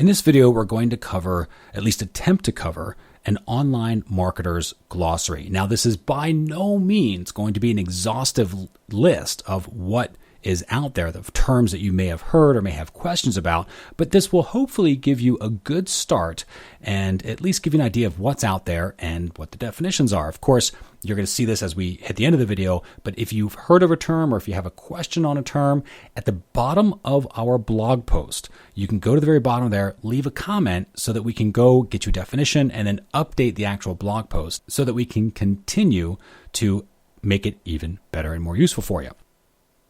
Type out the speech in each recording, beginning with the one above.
In this video, we're going to cover, at least attempt to cover, an online marketer's glossary. Now, this is by no means going to be an exhaustive list of what is out there, the terms that you may have heard or may have questions about, but this will hopefully give you a good start and at least give you an idea of what's out there and what the definitions are. Of course, you're going to see this as we hit the end of the video, but if you've heard of a term or if you have a question on a term, at the bottom of our blog post, you can go to the very bottom there, leave a comment so that we can go get you a definition and then update the actual blog post so that we can continue to make it even better and more useful for you.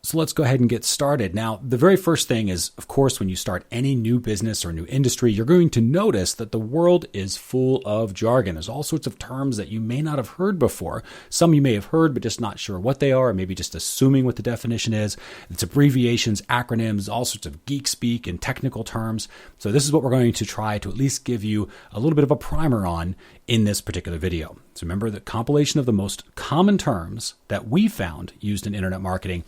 So let's go ahead and get started. Now, the very first thing is, of course, when you start any new business or new industry, you're going to notice that the world is full of jargon. There's all sorts of terms that you may not have heard before. Some you may have heard, but just not sure what they are, or maybe just assuming what the definition is. It's abbreviations, acronyms, all sorts of geek speak and technical terms. So this is what we're going to try to at least give you a little bit of a primer on in this particular video. So remember the compilation of the most common terms that we found used in internet marketing.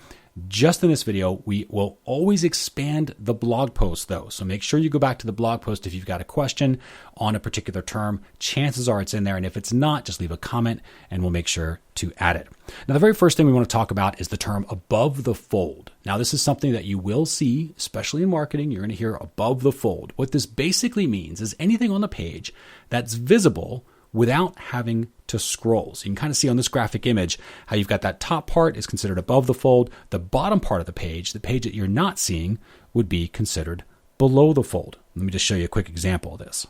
Just in this video, we will always expand the blog post though. So make sure you go back to the blog post if you've got a question on a particular term. Chances are it's in there. And if it's not, just leave a comment and we'll make sure to add it. Now, the very first thing we want to talk about is the term above the fold. Now, this is something that you will see, especially in marketing. You're going to hear above the fold. What this basically means is anything on the page that's visible without having to scroll. So you can kind of see on this graphic image how you've got that top part is considered above the fold. The bottom part of the page that you're not seeing, would be considered below the fold. Let me just show you a quick example of this.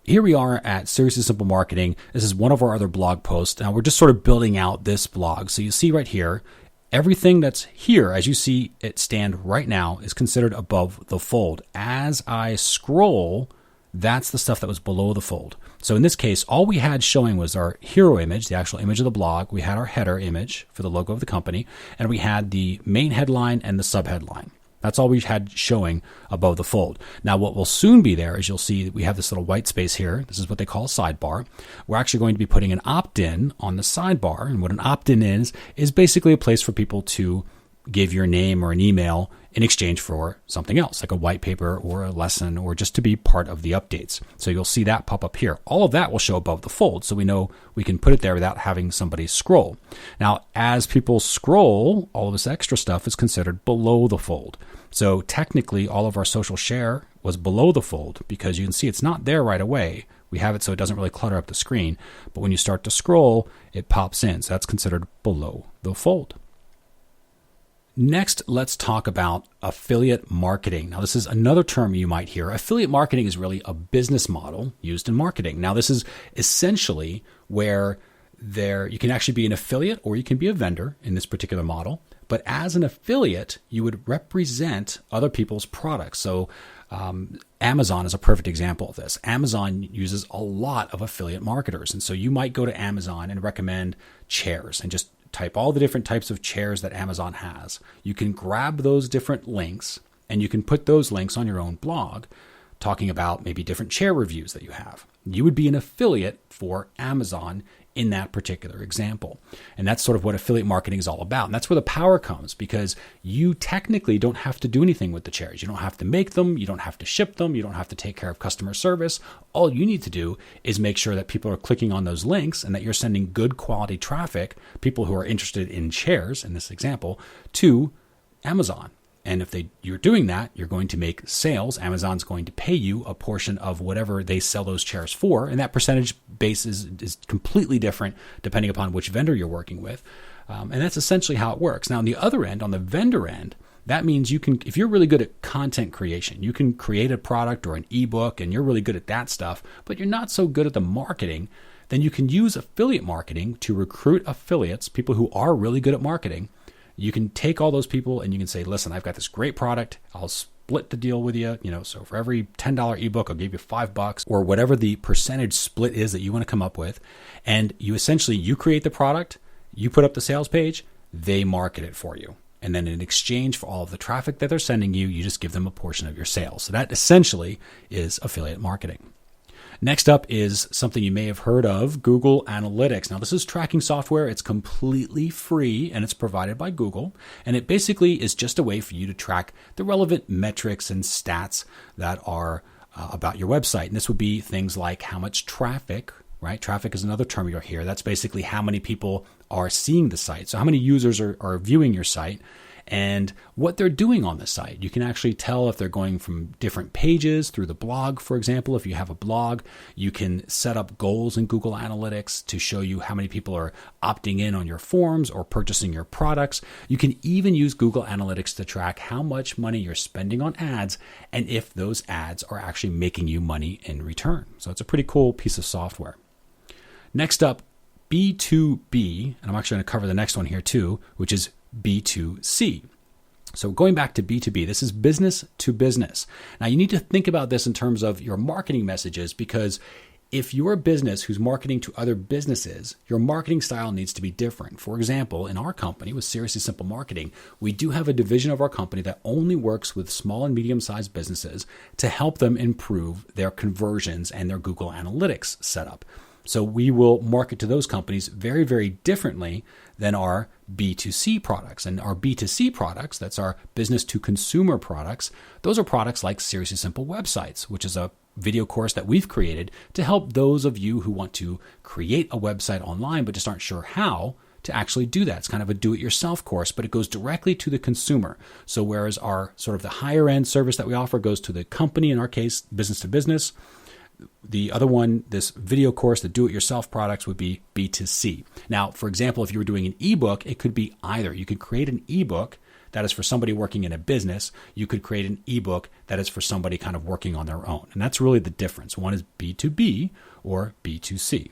Here we are at Seriously Simple Marketing. This is one of our other blog posts. Now we're just sort of building out this blog. So you see right here, everything that's here, as you see it stand right now, is considered above the fold. As I scroll, that's the stuff that was below the fold. So in this case, all we had showing was our hero image, the actual image of the blog. We had our header image for the logo of the company, and we had the main headline and the subheadline. That's all we had showing above the fold. Now, what will soon be there is you'll see that we have this little white space here. This is what they call a sidebar. We're actually going to be putting an opt-in on the sidebar. And what an opt-in is basically a place for people to give your name or an email in exchange for something else, like a white paper or a lesson, or just to be part of the updates. So you'll see that pop up here. All of that will show above the fold, so we know we can put it there without having somebody scroll. Now, as people scroll, all of this extra stuff is considered below the fold. So technically, all of our social share was below the fold because you can see it's not there right away. We have it so it doesn't really clutter up the screen. But when you start to scroll, it pops in. So that's considered below the fold. Next, let's talk about affiliate marketing. Now, this is another term you might hear. Affiliate marketing is really a business model used in marketing. Now, this is essentially where you can actually be an affiliate or you can be a vendor in this particular model. But as an affiliate, you would represent other people's products. So Amazon is a perfect example of this. Amazon uses a lot of affiliate marketers. And so you might go to Amazon and recommend chairs and just type all the different types of chairs that Amazon has. You can grab those different links and you can put those links on your own blog talking about maybe different chair reviews that you have. You would be an affiliate for Amazon in that particular example. And that's sort of what affiliate marketing is all about. And that's where the power comes because you technically don't have to do anything with the chairs. You don't have to make them. You don't have to ship them. You don't have to take care of customer service. All you need to do is make sure that people are clicking on those links and that you're sending good quality traffic, people who are interested in chairs in this example, to Amazon. And if you're doing that, you're going to make sales. Amazon's going to pay you a portion of whatever they sell those chairs for. And that percentage base is completely different depending upon which vendor you're working with. And that's essentially how it works. Now, on the other end, on the vendor end, that means you can, if you're really good at content creation, you can create a product or an ebook and you're really good at that stuff, but you're not so good at the marketing, then you can use affiliate marketing to recruit affiliates, people who are really good at marketing. You can take all those people and you can say, listen, I've got this great product. I'll split the deal with you. So for every $10 ebook, I'll give you $5 or whatever the percentage split is that you want to come up with. And you create the product, you put up the sales page, they market it for you. And then in exchange for all of the traffic that they're sending you, you just give them a portion of your sales. So that essentially is affiliate marketing. Next up is something you may have heard of, Google Analytics. Now, this is tracking software. It's completely free and it's provided by Google. And it basically is just a way for you to track the relevant metrics and stats that are about your website. And this would be things like how much traffic, right? Traffic is another term you'll hear. That's basically how many people are seeing the site. So how many users are viewing your site and what they're doing on the site. You can actually tell if they're going from different pages through the blog, for example. If you have a blog, you can set up goals in Google Analytics to show you how many people are opting in on your forums or purchasing your products. You can even use Google Analytics to track how much money you're spending on ads and if those ads are actually making you money in return. So it's a pretty cool piece of software. Next up, B2B, and I'm actually going to cover the next one here too, which is B2C. So going back to B2B, this is business to business. Now you need to think about this in terms of your marketing messages, because if you're a business who's marketing to other businesses, your marketing style needs to be different. For example, in our company with Seriously Simple Marketing, we do have a division of our company that only works with small and medium-sized businesses to help them improve their conversions and their Google Analytics setup. So we will market to those companies very, very differently than our B2C products. And our B2C products, that's our business to consumer products, those are products like Seriously Simple Websites, which is a video course that we've created to help those of you who want to create a website online but just aren't sure how to actually do that. It's kind of a do-it-yourself course, but it goes directly to the consumer. So whereas our sort of the higher end service that we offer goes to the company, in our case, business to business, the other one, this video course, the do-it-yourself products, would be B2C. Now, for example, if you were doing an ebook, it could be either. You could create an ebook that is for somebody working in a business. You could create an ebook that is for somebody kind of working on their own. And that's really the difference. One is B2B or B2C.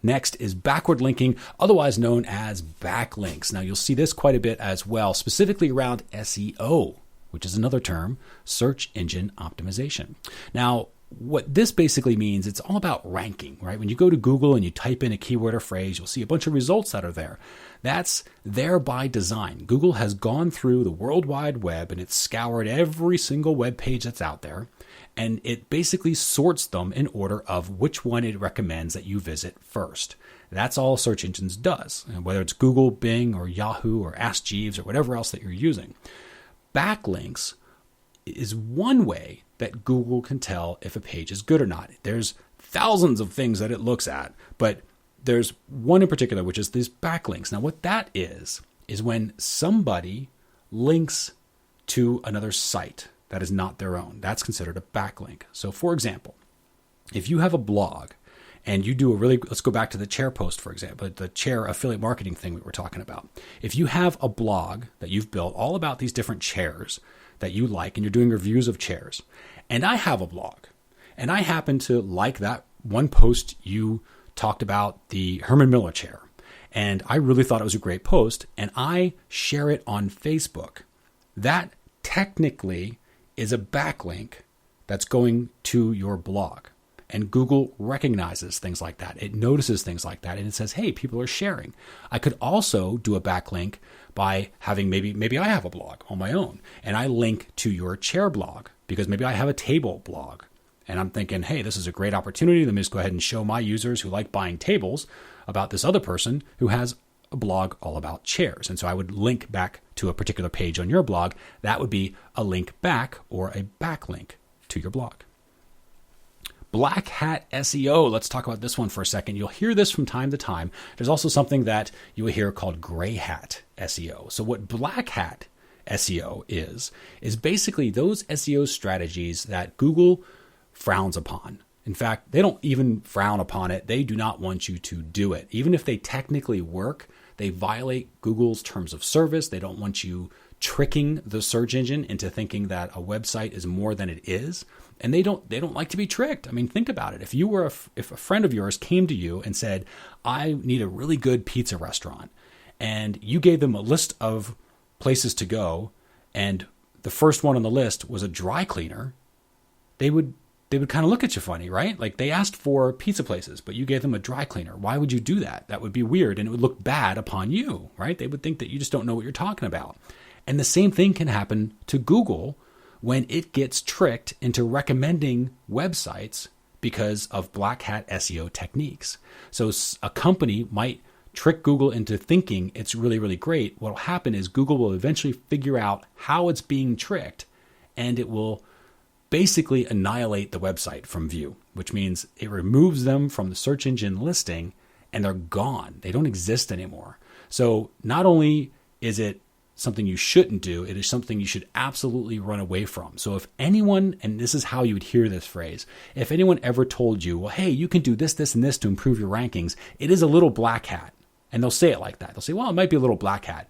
Next is backward linking, otherwise known as backlinks. Now, you'll see this quite a bit as well, specifically around SEO, which is another term, search engine optimization. Now, what this basically means, it's all about ranking, right? When you go to Google and you type in a keyword or phrase, you'll see a bunch of results that are there. That's there by design. Google has gone through the World Wide Web and it's scoured every single web page that's out there, and it basically sorts them in order of which one it recommends that you visit first. That's all search engines does, whether it's Google, Bing, or Yahoo, or Ask Jeeves, or whatever else that you're using. Backlinks is one way that Google can tell if a page is good or not. There's thousands of things that it looks at, but there's one in particular, which is these backlinks. Now, what that is when somebody links to another site that is not their own. That's considered a backlink. So, for example, if you have a blog and you do let's go back to the chair post, for example, the chair affiliate marketing thing we were talking about. If you have a blog that you've built all about these different chairs that you like, and you're doing reviews of chairs, and I have a blog, and I happen to like that one post you talked about the Herman Miller chair, and I really thought it was a great post, and I share it on Facebook, that technically is a backlink that's going to your blog. And Google recognizes things like that. It notices things like that, and it says, hey, people are sharing. I could also do a backlink by having maybe I have a blog on my own, and I link to your chair blog because maybe I have a table blog. And I'm thinking, hey, this is a great opportunity. Let me just go ahead and show my users who like buying tables about this other person who has a blog all about chairs. And so I would link back to a particular page on your blog. That would be a link back or a backlink to your blog. Black Hat SEO. Let's talk about this one for a second. You'll hear this from time to time. There's also something that you will hear called gray hat SEO. So what Black Hat SEO is basically those SEO strategies that Google frowns upon. In fact, they don't even frown upon it. They do not want you to do it. Even if they technically work, they violate Google's terms of service. They don't want you tricking the search engine into thinking that a website is more than it is. And they don't like to be tricked. I mean, think about it. If a friend of yours came to you and said, I need a really good pizza restaurant, and you gave them a list of places to go, and the first one on the list was a dry cleaner, they would kind of look at you funny, right? Like, they asked for pizza places, but you gave them a dry cleaner. Why would you do that? That would be weird, and it would look bad upon you, right? They would think that you just don't know what you're talking about. And the same thing can happen to Google when it gets tricked into recommending websites because of black hat SEO techniques. So a company might trick Google into thinking it's really, really great. What will happen is Google will eventually figure out how it's being tricked, and it will basically annihilate the website from view, which means it removes them from the search engine listing and they're gone. They don't exist anymore. So not only is it something you shouldn't do, it is something you should absolutely run away from. So if anyone, and this is how you would hear this phrase, if anyone ever told you, well, hey, you can do this, this, and this to improve your rankings, it is a little black hat. And they'll say it like that. They'll say, well, it might be a little black hat.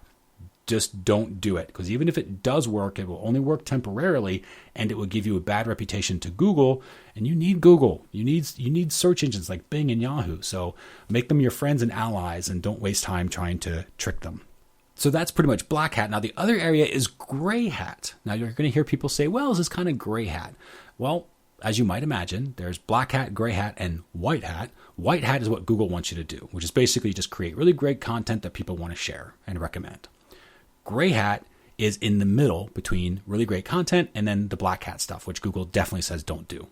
Just don't do it, because even if it does work, it will only work temporarily, and it will give you a bad reputation to Google. And you need Google. You need search engines like Bing and Yahoo. So make them your friends and allies, and don't waste time trying to trick them. So that's pretty much black hat. Now the other area is gray hat. Now you're going to hear people say, well, is this kind of gray hat? Well, as you might imagine, there's black hat, gray hat, and white hat. White hat is what Google wants you to do, which is basically just create really great content that people want to share and recommend. Gray hat is in the middle between really great content and then the black hat stuff, which Google definitely says don't do.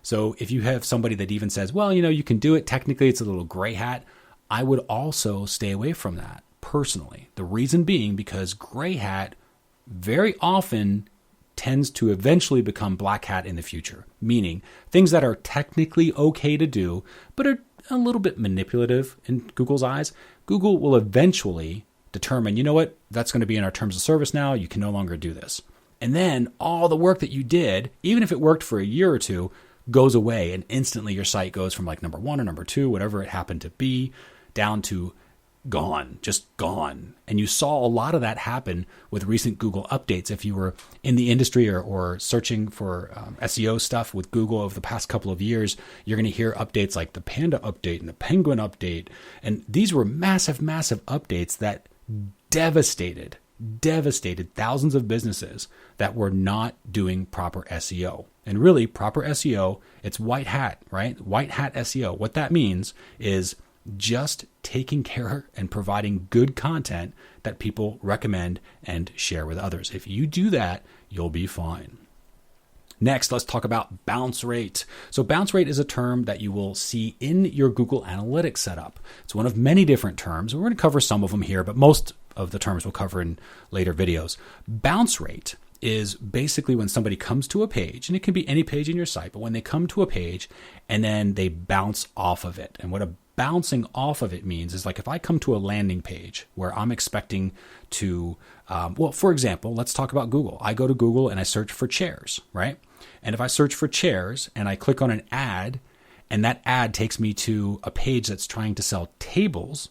So if you have somebody that even says, well, you can do it, technically it's a little gray hat, I would also stay away from that personally. The reason being because gray hat very often tends to eventually become black hat in the future, meaning things that are technically okay to do, but are a little bit manipulative in Google's eyes, Google will eventually determine, you know what, that's going to be in our terms of service now, you can no longer do this. And then all the work that you did, even if it worked for a year or two, goes away, and instantly your site goes from like number 1 or number 2, whatever it happened to be, down to gone, just gone. And you saw a lot of that happen with recent Google updates. If you were in the industry or searching for SEO stuff with Google over the past couple of years, you're going to hear updates like the Panda update and the Penguin update. And these were massive, massive updates that devastated thousands of businesses that were not doing proper SEO. And really, proper SEO, it's white hat, right? White hat SEO. What that means is just taking care and providing good content that people recommend and share with others. If you do that, you'll be fine. Next, let's talk about bounce rate. So bounce rate is a term that you will see in your Google Analytics setup. It's one of many different terms. We're going to cover some of them here, but most of the terms we'll cover in later videos. Bounce rate is basically when somebody comes to a page, and it can be any page in your site, but when they come to a page and then they bounce off of it. And what a bouncing off of it means is like if I come to a landing page where I'm expecting to, for example, let's talk about Google. I go to Google and I search for chairs, right? And if I search for chairs and I click on an ad and that ad takes me to a page that's trying to sell tables,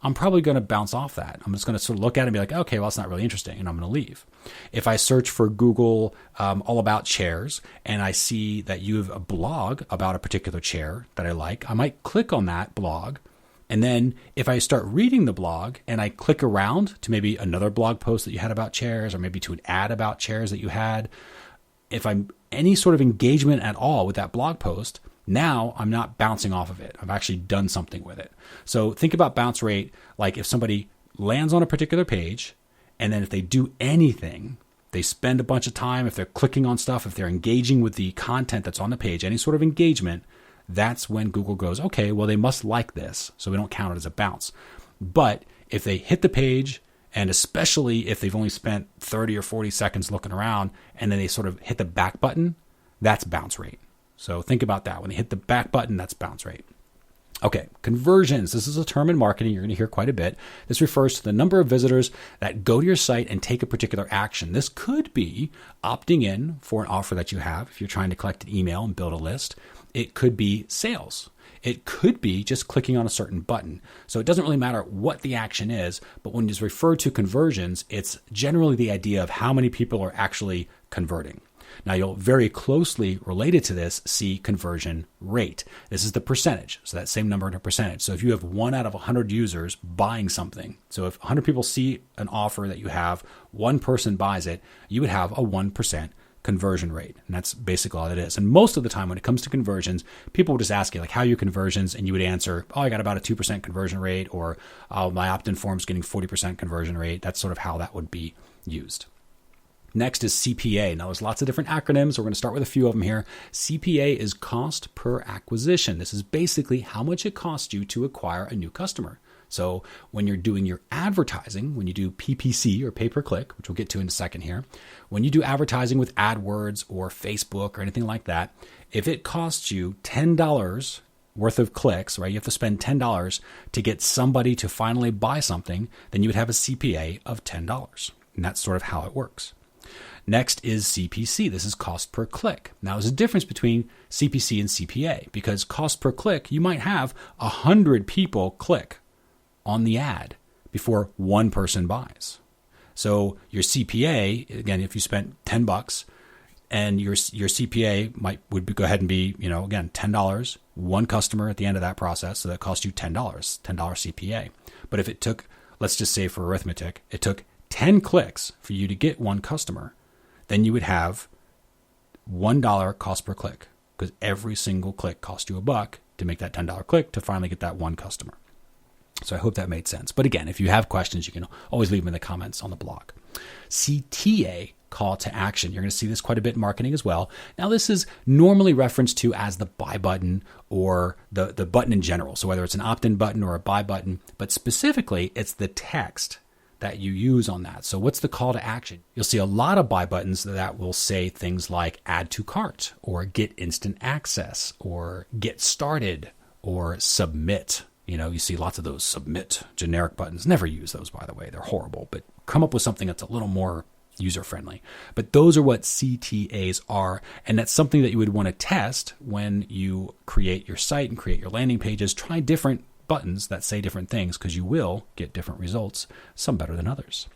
I'm probably going to bounce off that. I'm just going to sort of look at it and be like, okay, well, it's not really interesting, and I'm going to leave. If I search for Google all about chairs and I see that you have a blog about a particular chair that I like, I might click on that blog. And then if I start reading the blog and I click around to maybe another blog post that you had about chairs, or maybe to an ad about chairs that you had, if I'm any sort of engagement at all with that blog post, now I'm not bouncing off of it. I've actually done something with it. So think about bounce rate like if somebody lands on a particular page, and then if they do anything, they spend a bunch of time, if they're clicking on stuff, if they're engaging with the content that's on the page, any sort of engagement, that's when Google goes, okay, well, they must like this, so we don't count it as a bounce. But if they hit the page, and especially if they've only spent 30 or 40 seconds looking around, and then they sort of hit the back button, that's bounce rate. So think about that. When they hit the back button, that's bounce rate. Okay, conversions. This is a term in marketing you're going to hear quite a bit. This refers to the number of visitors that go to your site and take a particular action. This could be opting in for an offer that you have if you're trying to collect an email and build a list. It could be sales. It could be just clicking on a certain button. So it doesn't really matter what the action is, but when it's referred to conversions, it's generally the idea of how many people are actually converting. Now, you'll very closely related to this see conversion rate. This is the percentage, so that same number in a percentage. So if you have 1 out of 100 users buying something, so if 100 people see an offer that you have, 1 person buys it, you would have a 1% conversion rate. And that's basically all it is. And most of the time when it comes to conversions, people will just ask you, like, how are your conversions? And you would answer, oh, I got about a 2% conversion rate, or my opt-in form's getting 40% conversion rate. That's sort of how that would be used. Next is CPA. Now, there's lots of different acronyms. So we're going to start with a few of them here. CPA is cost per acquisition. This is basically how much it costs you to acquire a new customer. So when you're doing your advertising, when you do PPC or pay-per-click, which we'll get to in a second here, when you do advertising with AdWords or Facebook or anything like that, if it costs you $10 worth of clicks, right? You have to spend $10 to get somebody to finally buy something, then you would have a CPA of $10. And that's sort of how it works. Next is CPC. This is cost per click. Now, there's a difference between CPC and CPA because cost per click, you might have 100 people click on the ad before one person buys. So your CPA, again, if you spent $10 and your CPA would go ahead and be, again, $10, one customer at the end of that process. So that costs you $10 CPA. But if it took, let's just say for arithmetic, it took 10 clicks for you to get one customer, then you would have $1 cost per click because every single click cost you $1 to make that $10 click to finally get that one customer. So I hope that made sense. But again, if you have questions, you can always leave them in the comments on the blog. CTA, call to action. You're going to see this quite a bit in marketing as well. Now, this is normally referenced to as the buy button or the button in general. So whether it's an opt-in button or a buy button, but specifically, it's the text that you use on that. So what's the call to action? You'll see a lot of buy buttons that will say things like add to cart or get instant access or get started or submit. You see lots of those submit generic buttons. Never use those, by the way. They're horrible, but come up with something that's a little more user-friendly. But those are what CTAs are, and that's something that you would want to test when you create your site and create your landing pages. Try different buttons that say different things because you will get different results, some better than others.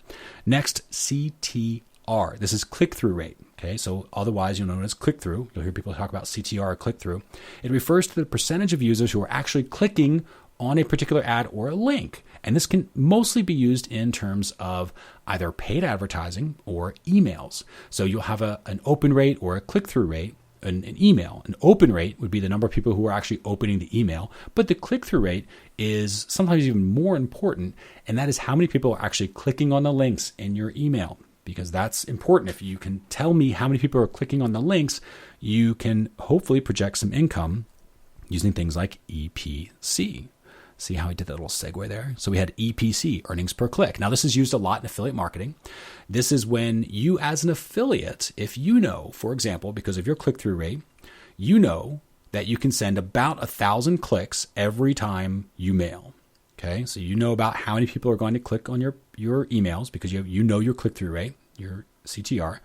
Next, CTR. This is click-through rate. Okay, so otherwise you'll know it as click-through. You'll hear people talk about CTR or click-through. It refers to the percentage of users who are actually clicking on a particular ad or a link. And this can mostly be used in terms of either paid advertising or emails. So you'll have an open rate or a click-through rate. An email. An open rate would be the number of people who are actually opening the email, but the click-through rate is sometimes even more important, and that is how many people are actually clicking on the links in your email, because that's important. If you can tell me how many people are clicking on the links, you can hopefully project some income using things like EPC. See how I did that little segue there? So we had EPC, earnings per click. Now, this is used a lot in affiliate marketing. This is when you as an affiliate, if you know, for example, because of your click-through rate, you know that you can send about 1,000 clicks every time you mail. Okay, so you know about how many people are going to click on your emails because you know your click-through rate, your CTR.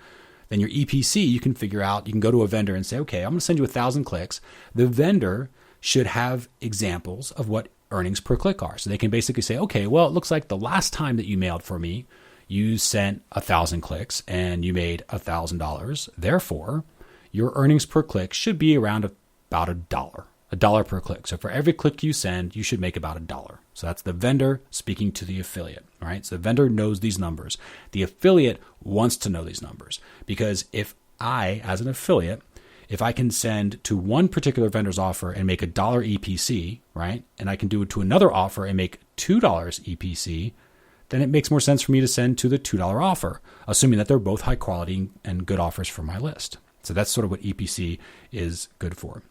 Then your EPC, you can figure out, you can go to a vendor and say, okay, I'm going to send you 1,000 clicks. The vendor should have examples of what earnings per click are. So they can basically say, okay, well, it looks like the last time that you mailed for me, you sent 1,000 clicks and you made $1,000. Therefore, your earnings per click should be around about $1 per click. So for every click you send, you should make about $1. So that's the vendor speaking to the affiliate, all right? So the vendor knows these numbers. The affiliate wants to know these numbers because if I, as an affiliate, if I can send to one particular vendor's offer and make $1 EPC, right? And I can do it to another offer and make $2 EPC, then it makes more sense for me to send to the $2 offer, assuming that they're both high quality and good offers for my list. So that's sort of what EPC is good for.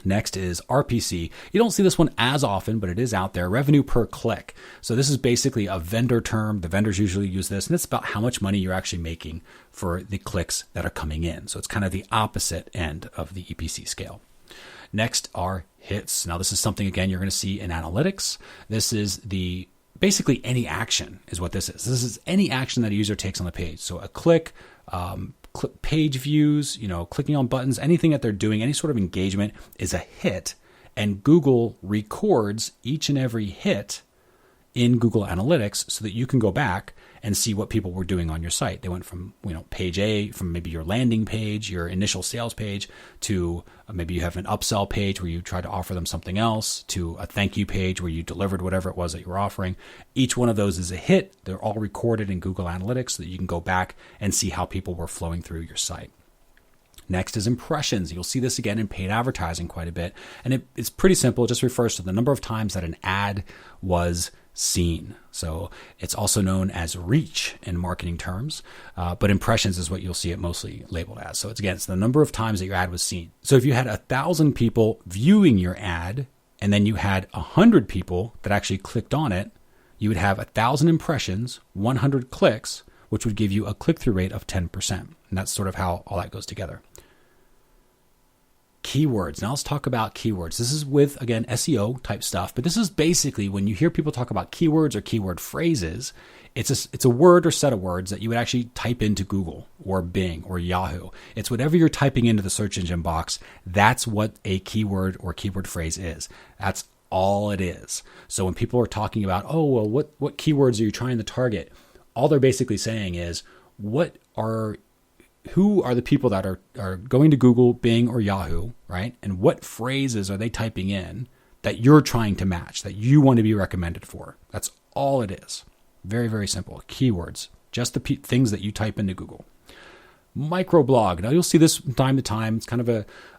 Next is RPC. You don't see this one as often, but it is out there. Revenue per click. So this is basically a vendor term. The vendors usually use this, and it's about how much money you're actually making for the clicks that are coming in. So it's kind of the opposite end of the EPC scale. Next are hits. Now this is something, again, you're going to see in analytics. This is basically any action is what this is. This is any action that a user takes on the page. So a click, page views, clicking on buttons, anything that they're doing, any sort of engagement is a hit. And Google records each and every hit in Google Analytics so that you can go back and see what people were doing on your site. They went from, page A, from maybe your landing page, your initial sales page, to maybe you have an upsell page where you try to offer them something else, to a thank you page where you delivered whatever it was that you were offering. Each one of those is a hit. They're all recorded in Google Analytics so that you can go back and see how people were flowing through your site. Next is impressions. You'll see this again in paid advertising quite a bit. And it's pretty simple. It just refers to the number of times that an ad was seen. So it's also known as reach in marketing terms, but impressions is what you'll see it mostly labeled as. So it's the number of times that your ad was seen. So if you had 1,000 people viewing your ad and then you had 100 people that actually clicked on it, you would have 1,000 impressions, 100 clicks, which would give you a click-through rate of 10%. And that's sort of how all that goes together. Keywords. Now let's talk about keywords. This is with, again, SEO type stuff, but this is basically when you hear people talk about keywords or keyword phrases, it's a word or set of words that you would actually type into Google or Bing or Yahoo. It's whatever you're typing into the search engine box. That's what a keyword or keyword phrase is. That's all it is. So when people are talking about, oh, well, what keywords are you trying to target? All they're basically saying is, who are the people that are going to Google, Bing, or Yahoo, right? And what phrases are they typing in that you're trying to match, that you want to be recommended for? That's all it is. Very, very simple. Keywords, just the things that you type into Google. Microblog. Now you'll see this from time to time. It's kind of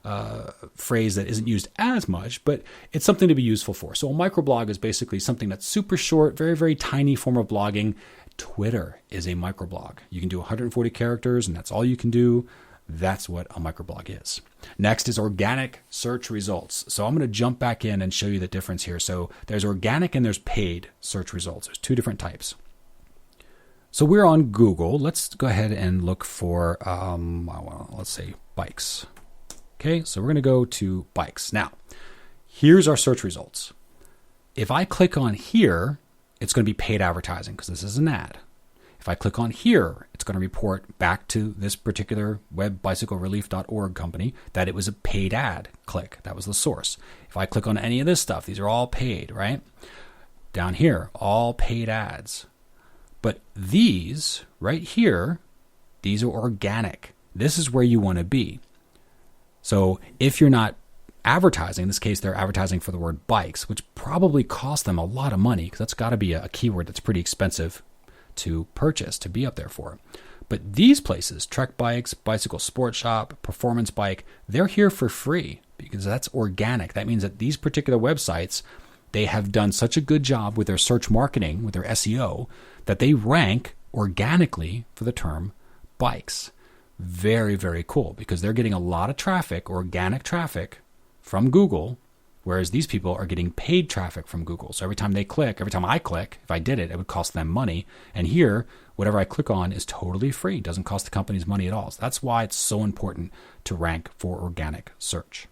a phrase that isn't used as much, but it's something to be useful for. So a microblog is basically something that's super short, very, very tiny form of blogging. Twitter is a microblog. You can do 140 characters and that's all you can do. That's what a microblog is. Next is organic search results. So I'm going to jump back in and show you the difference here. So there's organic and there's paid search results. There's two different types. So we're on Google. Let's go ahead and look for, let's say bikes. Okay, so we're going to go to bikes. Now, here's our search results. If I click on here, it's going to be paid advertising because this is an ad. If I click on here, it's going to report back to this particular webbicyclerelief.org company that it was a paid ad click. That was the source. If I click on any of this stuff, these are all paid, right? Down here, all paid ads. But these right here, these are organic. This is where you want to be. So if you're not advertising, in this case, they're advertising for the word bikes, which probably cost them a lot of money because that's got to be a keyword that's pretty expensive to purchase, to be up there for. But these places, Trek Bikes, Bicycle Sport Shop, Performance Bike, they're here for free because that's organic. That means that these particular websites, they have done such a good job with their search marketing, with their SEO, that they rank organically for the term bikes. Very, very cool because they're getting a lot of traffic, organic traffic from Google, whereas these people are getting paid traffic from Google. So every time I click, if I did it, it would cost them money. And here, whatever I click on is totally free. It doesn't cost the companies money at all. So that's why it's so important to rank for organic search.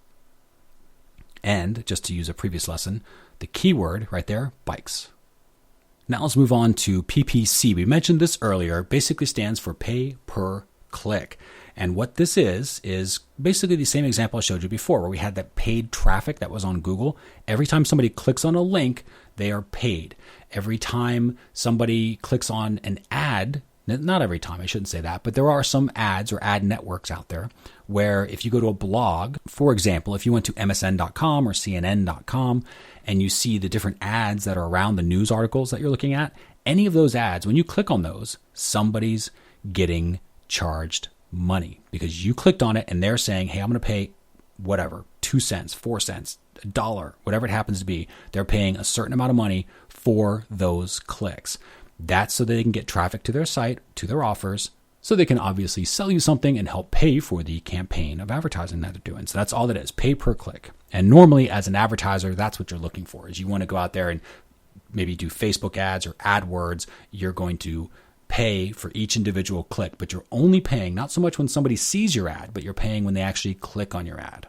And just to use a previous lesson, the keyword right there, bikes. Now let's move on to PPC. We mentioned this earlier. Basically stands for pay per click. And what this is basically the same example I showed you before, where we had that paid traffic that was on Google. Every time somebody clicks on a link, they are paid. Every time somebody clicks on an ad, not every time, I shouldn't say that, but there are some ads or ad networks out there where if you go to a blog, for example, if you went to MSN.com or CNN.com and you see the different ads that are around the news articles that you're looking at, any of those ads, when you click on those, somebody's getting charged money because you clicked on it and they're saying, hey, I'm going to pay whatever, 2 cents, 4 cents, $1, whatever it happens to be. They're paying a certain amount of money for those clicks. That's so they can get traffic to their site, to their offers, so they can obviously sell you something and help pay for the campaign of advertising that they're doing. So that's all it is, pay per click. And normally as an advertiser, that's what you're looking for, is you want to go out there and maybe do Facebook ads or AdWords. You're going to pay for each individual click, but you're only paying not so much when somebody sees your ad, but you're paying when they actually click on your ad.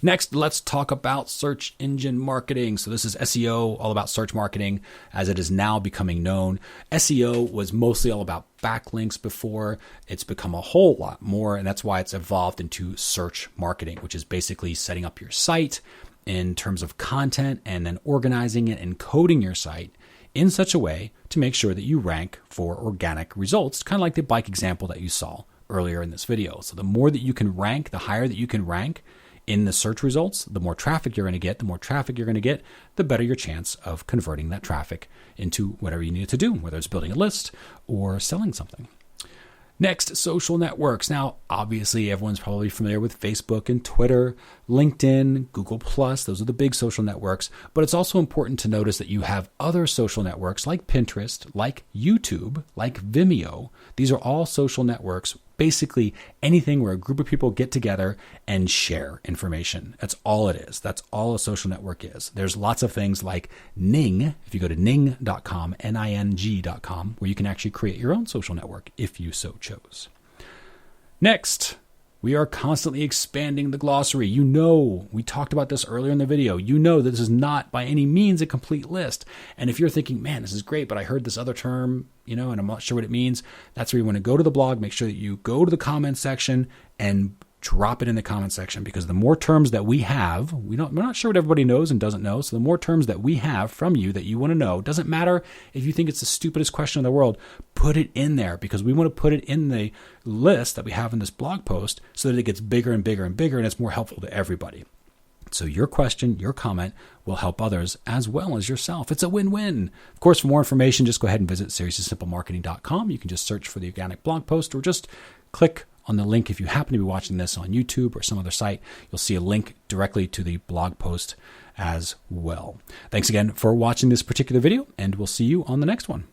Next, let's talk about search engine marketing. So this is SEO, all about search marketing as it is now becoming known. SEO was mostly all about backlinks before. It's become a whole lot more, and that's why it's evolved into search marketing, which is basically setting up your site in terms of content and then organizing it and coding your site in such a way to make sure that you rank for organic results, kind of like the bike example that you saw earlier in this video. So the more that you can rank, the higher that you can rank in the search results, the more traffic you're going to get. The more traffic you're going to get, the better your chance of converting that traffic into whatever you need it to do, whether it's building a list or selling something. Next, social networks. Now, obviously, everyone's probably familiar with Facebook and Twitter. LinkedIn, Google+, those are the big social networks, but it's also important to notice that you have other social networks like Pinterest, like YouTube, like Vimeo. These are all social networks, basically anything where a group of people get together and share information. That's all it is. That's all a social network is. There's lots of things like Ning, if you go to ning.com, Ning.com, where you can actually create your own social network if you so chose. Next, we are constantly expanding the glossary. You know, we talked about this earlier in the video. You know that this is not by any means a complete list. And if you're thinking, man, this is great, but I heard this other term, and I'm not sure what it means, that's where you want to go to the blog. Make sure that you go to the comment section and drop it in the comment section, because the more terms that we have, we're not sure what everybody knows and doesn't know. So the more terms that we have from you that you want to know, doesn't matter if you think it's the stupidest question in the world, put it in there, because we want to put it in the list that we have in this blog post so that it gets bigger and bigger and bigger and it's more helpful to everybody. So your question, your comment will help others as well as yourself. It's a win-win. Of course, for more information, just go ahead and visit seriouslysimplemarketing.com. You can just search for the organic blog post or just click on the link. If you happen to be watching this on YouTube or some other site, you'll see a link directly to the blog post as well. Thanks again for watching this particular video, and we'll see you on the next one.